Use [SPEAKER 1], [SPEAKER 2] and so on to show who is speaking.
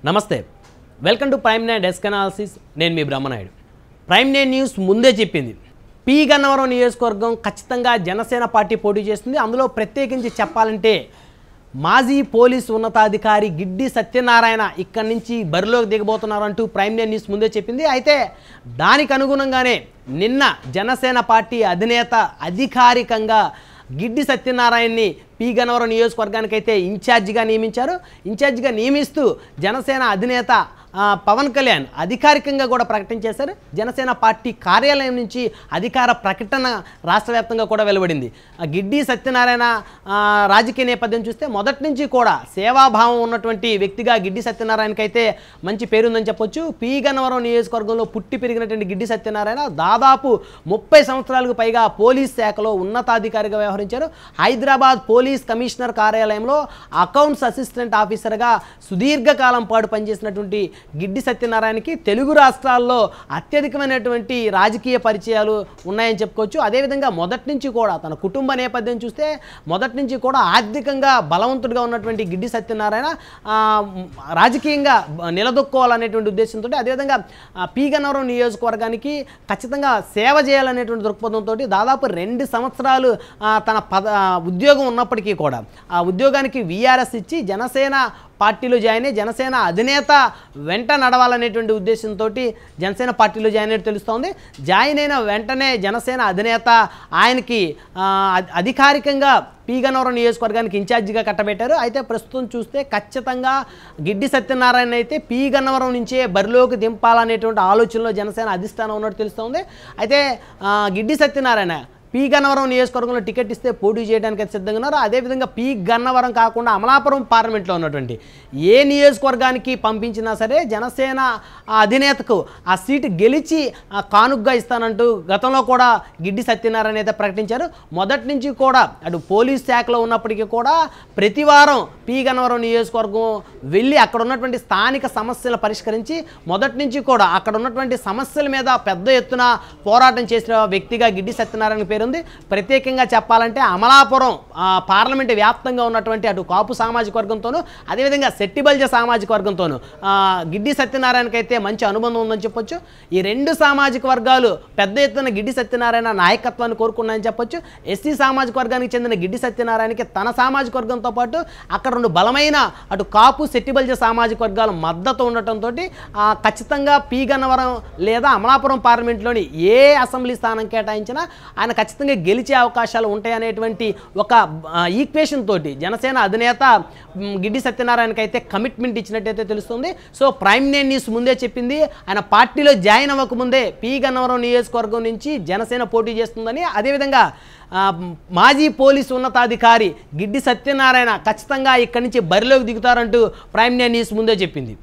[SPEAKER 1] నమస్తే welcome to prime nine desk analysis నేను మీ Brahmanaidu prime nine news ముందే చెప్పింది పి గన్నవరం నియోజకవర్గం ఖచ్చితంగా జనసేన పార్టీ పోటీ చేస్తుంది అందులో ప్రత్యేకించి చెప్పాలంటే మాజీ పోలీసు ఉన్నతాధికారి గిడ్డి సత్యనారాయణ ఇక్కడి నుంచి బరిలోకి దిగబోతున్నారంటూ ప్రైమ్ నైన్ న్యూస్ ముందే చెప్పింది అయితే దానికి అనుగుణంగానే నిన్న జనసేన పార్టీ అధినేత అధికారికంగా గిడ్డి సత్యనారాయణని పి గన్నవరం నియోజకవర్గానికి అయితే ఇన్ఛార్జిగా నియమించారు ఇన్ఛార్జిగా నియమిస్తూ జనసేన అధినేత పవన్ కళ్యాణ్ అధికారికంగా కూడా ప్రకటించేశారు జనసేన పార్టీ కార్యాలయం నుంచి అధికార ప్రకటన రాష్ట్ర వ్యాప్తంగా కూడా వెలువడింది గిడ్డి సత్యనారాయణ రాజకీయ నేపథ్యం చూస్తే మొదటి నుంచి కూడా సేవాభావం ఉన్నటువంటి వ్యక్తిగా గిడ్డి సత్యనారాయణకి అయితే మంచి పేరుందని చెప్పొచ్చు పి గన్నవరం నియోజకవర్గంలో పుట్టి పెరిగినటువంటి గిడ్డి సత్యనారాయణ దాదాపు 30 సంవత్సరాలకు పైగా పోలీస్ శాఖలో ఉన్నతాధికారిగా వ్యవహరించారు హైదరాబాద్ పోలీస్ కమిషనర్ కార్యాలయంలో అకౌంట్స్ అసిస్టెంట్ ఆఫీసర్గా సుదీర్ఘకాలం పాటు పనిచేసినటువంటి గిడ్డి సత్యనారాయణకి తెలుగు రాష్ట్రాల్లో అత్యధికమైనటువంటి రాజకీయ పరిచయాలు ఉన్నాయని చెప్పుకోవచ్చు అదేవిధంగా మొదటి నుంచి కూడా తన కుటుంబ నేపథ్యం చూస్తే మొదటి నుంచి కూడా ఆర్థికంగా బలవంతుడిగా ఉన్నటువంటి గిడ్డి సత్యనారాయణ రాజకీయంగా నిలదొక్కోవాలనేటువంటి ఉద్దేశంతో అదేవిధంగా పి గన్నవరం నియోజకవర్గానికి ఖచ్చితంగా సేవ చేయాలనేటువంటి దృక్పథంతో దాదాపు 2 సంవత్సరాలు తన ఉద్యోగం ఉన్నప్పటికీ కూడా ఆ ఉద్యోగానికి విఆర్ఎస్ ఇచ్చి జనసేన పార్టీలో జాయిన్ అయ్యి జనసేన అధినేత వెంట నడవాలనేటువంటి ఉద్దేశంతో జనసేన పార్టీలో జాయిన్ అయినట్టు తెలుస్తోంది జాయిన్ అయిన వెంటనే జనసేన అధినేత ఆయనకి అధికారికంగా పి గన్నవరం నియోజకవర్గానికి ఇన్ఛార్జిగా కట్టబెట్టారు అయితే ప్రస్తుతం చూస్తే ఖచ్చితంగా గిడ్డి సత్యనారాయణ అయితే పి గన్నవరం నుంచే బరిలోకి దింపాలనేటువంటి ఆలోచనలో జనసేన అధిష్టానం ఉన్నట్టు తెలుస్తోంది అయితే గిడ్డి సత్యనారాయణ పి గన్నవరం నియోజకవర్గంలో టికెట్ ఇస్తే పోటీ చేయడానికి సిద్ధంగా ఉన్నారు అదేవిధంగా పి గన్నవరం కాకుండా అమలాపురం పార్లమెంట్లో ఉన్నటువంటి ఏ నియోజకవర్గానికి పంపించినా సరే జనసేన అధినేతకు ఆ సీటు గెలిచి కానుగ్గా ఇస్తానంటూ గతంలో కూడా గిడ్డి సత్యనారాయణ అయితే ప్రకటించారు మొదటి నుంచి కూడా అటు పోలీస్ శాఖలో ఉన్నప్పటికీ కూడా ప్రతి వారం పి గన్నవరం నియోజకవర్గం వెళ్ళి అక్కడ ఉన్నటువంటి స్థానిక సమస్యలు పరిష్కరించి మొదటి నుంచి కూడా అక్కడ ఉన్నటువంటి సమస్యల మీద పెద్ద ఎత్తున పోరాటం చేసిన వ్యక్తిగా గిడ్డి సత్యనారాయణ పేరుంది ప్రత్యేకంగా చెప్పాలంటే అమలాపురం పార్లమెంటు వ్యాప్తంగా ఉన్నటువంటి అటు కాపు సామాజిక వర్గంతోనూ అదేవిధంగా సెట్టిబల్జ సామాజిక వర్గంతోనూ గిడ్డి సత్యనారాయణకి అయితే మంచి అనుబంధం ఉందని చెప్పొచ్చు ఈ 2 సామాజిక వర్గాలు పెద్ద ఎత్తున గిడ్డి సత్యనారాయణ నాయకత్వాన్ని కోరుకున్నాయని చెప్పొచ్చు ఎస్సీ సామాజిక వర్గానికి చెందిన గిడ్డి సత్యనారాయణకి తన సామాజిక వర్గంతో పాటు అక్కడ 2 బలమైన అటు కాపు సెట్టిబల్జ సామాజిక వర్గాల మద్దతు ఉండటంతో ఖచ్చితంగా పి గన్నవరం లేదా అమలాపురం పార్లమెంట్లోని ఏ అసెంబ్లీ స్థానం కేటాయించినా ఆయన ఖచ్చితంగా గెలిచే అవకాశాలు ఉంటాయనేటువంటి ఒక ఈక్వేషన్ తోటి జనసేన అధినేత గిడ్డి సత్యనారాయణకి అయితే కమిట్మెంట్ ఇచ్చినట్టయితే తెలుస్తుంది సో ప్రైమ్ నైన్ న్యూస్ ముందే చెప్పింది ఆయన పార్టీలో జాయిన్ అవ్వకముందే పి గన్నవరం నియోజకవర్గం నుంచి జనసేన పోటీ చేస్తుందని అదేవిధంగా మాజీ పోలీసు ఉన్నతాధికారి గిడ్డి సత్యనారాయణ ఖచ్చితంగా ఇక్కడి నుంచి బరిలోకి దిగుతారంటూ ప్రైమ్ నైన్ న్యూస్ ముందే చెప్పింది